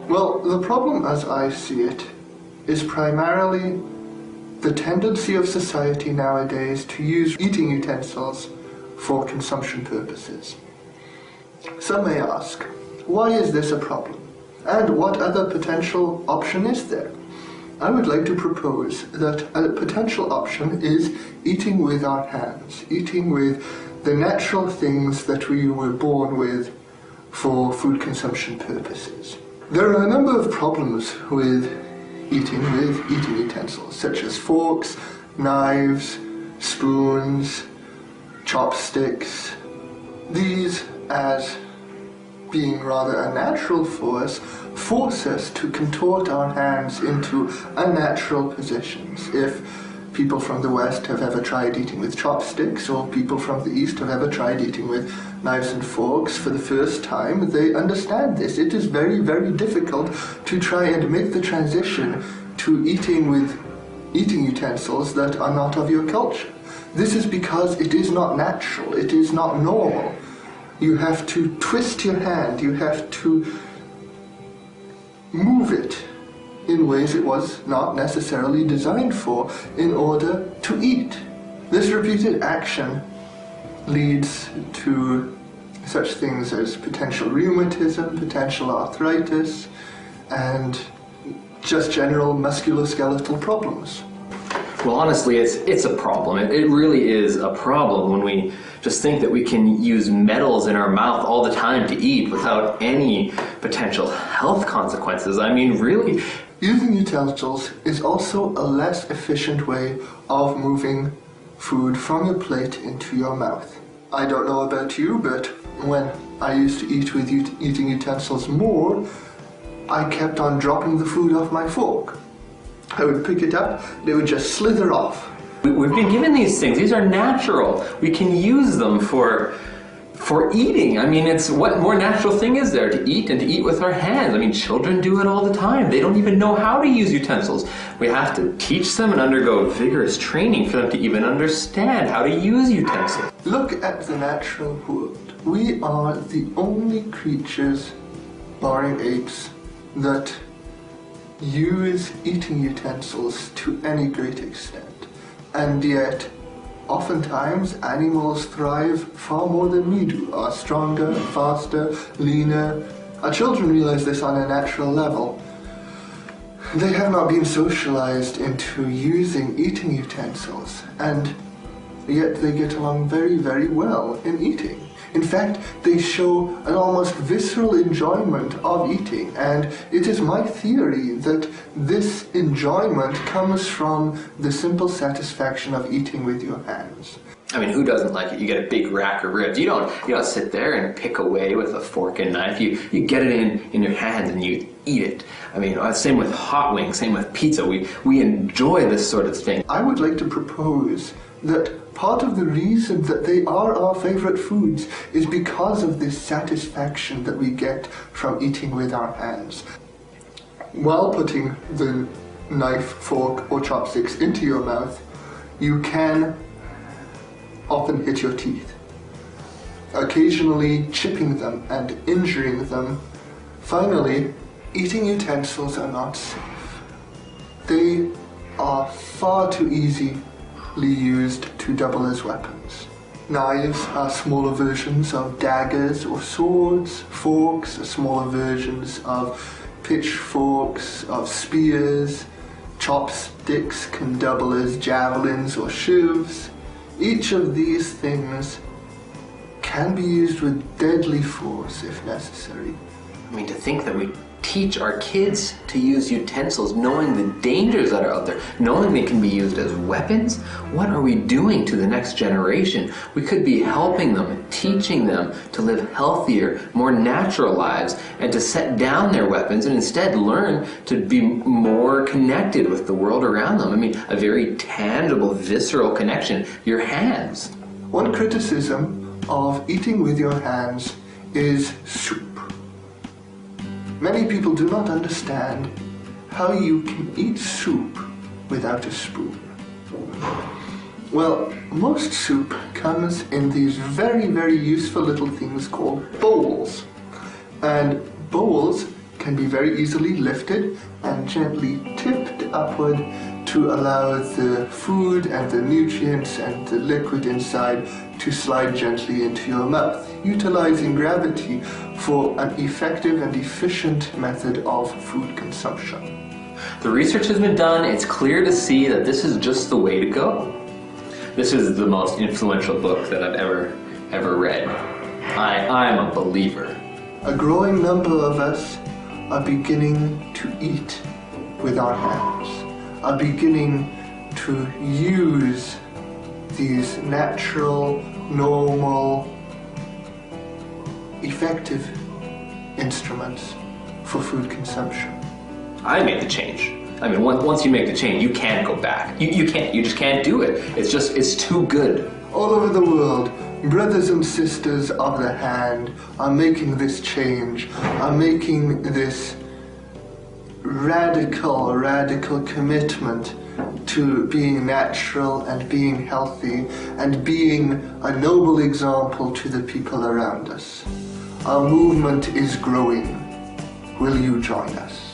Well, the problem as I see it is primarily the tendency of society nowadays to use eating utensils for consumption purposes. Some may ask, why is this a problem? And what other potential option is there? I would like to propose that a potential option is eating with our hands, eating with the natural things that we were born with for food consumption purposes. There are a number of problems with eating utensils, such as forks, knives, spoons, chopsticks. These, as being rather unnatural for us, force us to contort our hands into unnatural positions. If people from the West have ever tried eating with chopsticks, or people from the East have ever tried eating with knives and forks for the first time, they understand this. It is very, very difficult to try and make the transition to eating with eating utensils that are not of your culture. This is because it is not natural, it is not normal. You have to twist your hand, you have to move it in ways it was not necessarily designed for in order to eat. This repeated action leads to such things as potential rheumatism, potential arthritis, and just general musculoskeletal problems. Well, honestly, it's a problem. It really is a problem when we just think that we can use metals in our mouth all the time to eat without any potential health consequences. I mean, really. Using utensils is also a less efficient way of moving food from your plate into your mouth. I don't know about you, but when I used to eat with eating utensils more, I kept on dropping the food off my fork. I would pick it up, and it would just slither off. We've been given these things. These are natural. We can use them for eating. I mean, it's what more natural thing is there to eat and to eat with our hands? I mean, children do it all the time. They don't even know how to use utensils. We have to teach them and undergo vigorous training for them to even understand how to use utensils. Look at the natural world. We are the only creatures, barring apes, that use eating utensils to any great extent. And yet, oftentimes, animals thrive far more than we do, are stronger, faster, leaner. Our children realize this on a natural level. They have not been socialized into using eating utensils, and yet they get along very, very well in eating. In fact, they show an almost visceral enjoyment of eating, and it is my theory that this enjoyment comes from the simple satisfaction of eating with your hands. I mean, who doesn't like it? You get a big rack of ribs. You don't sit there and pick away with a fork and knife. You get it in your hands and you eat it. I mean, same with hot wings, same with pizza. We enjoy this sort of thing. I would like to propose that part of the reason that they are our favorite foods is because of this satisfaction that we get from eating with our hands. While putting the knife, fork, or chopsticks into your mouth, you can often hit your teeth, occasionally chipping them and injuring them. Finally, eating utensils are not safe. They are far too easily used to double as weapons. Knives are smaller versions of daggers or swords. Forks are smaller versions of pitchforks, of spears. Chopsticks can double as javelins or shivs. Each of these things can be used with deadly force if necessary. I mean, to think that we teach our kids to use utensils knowing the dangers that are out there, knowing they can be used as weapons, what are we doing to the next generation? We could be helping them, teaching them to live healthier, more natural lives, and to set down their weapons and instead learn to be more connected with the world around them. I mean, a very tangible, visceral connection, your hands. One criticism of eating with your hands is soup. Many people do not understand how you can eat soup without a spoon. Well, most soup comes in these very, very useful little things called bowls. And bowls can be very easily lifted and gently tipped upward to allow the food and the nutrients and the liquid inside to slide gently into your mouth, utilizing gravity for an effective and efficient method of food consumption. The research has been done. It's clear to see that this is just the way to go. This is the most influential book that I've ever read. I'm a believer. A growing number of us are beginning to eat with our hands, are beginning to use these natural, normal, effective instruments for food consumption. I made the change. I mean, once you make the change, you can't go back. You can't. You just can't do it. It's too good. All over the world, brothers and sisters of the hand are making this change, are making this radical commitment to being natural and being healthy and being a noble example to the people around us. Our movement is growing. Will you join us?